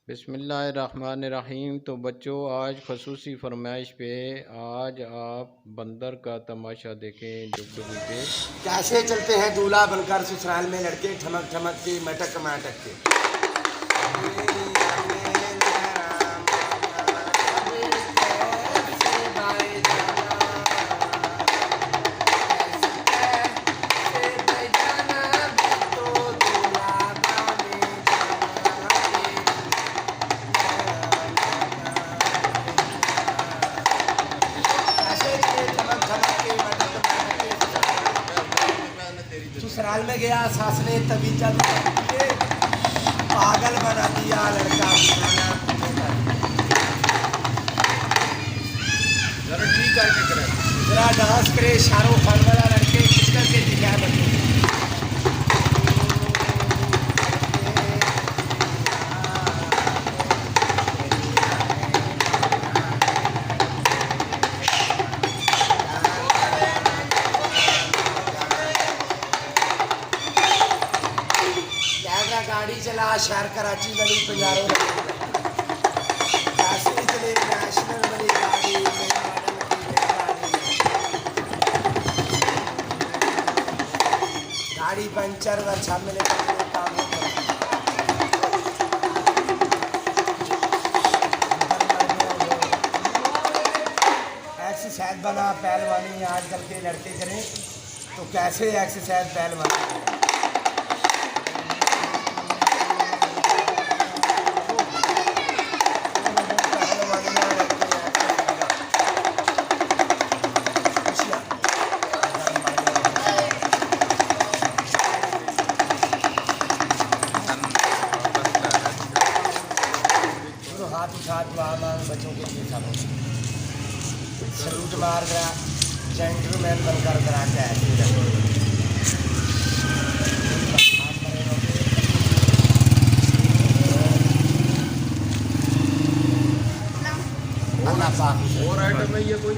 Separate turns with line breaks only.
बिस्मिल्लाहिर्रहमानिर्रहीम। तो बच्चों, आज खसूसी फरमाइश पे आज आप बंदर का तमाशा देखें डुगडुगी पे।
कैसे चलते हैं दूल्हा बनकर ससुराल में लड़के, ठमक ठमक के मटक मटक के। ससुराल में गया सास ने तबीजा पागल बना दिया लड़का।
जरा ठीक करके करें,
जरा डांस करे शाहरुख खान वाला, लड़के खिंच करके दिखाया बच्चे। गाड़ी चला शहर कराची वाली पंजारों चले नेशनल वाली गाड़ी, गाड़ी पंचर वर्षा मिले एक्सरसाइज बना पहलवानी आजकल के लड़के करें तो कैसे एक्सरसाइज पहलवानी। हाथ उठा दुआ मांग बच्चों के लिए सब सलूट मार गया, जेंटलमैन बनकर करा के
और आइटम है ये कोई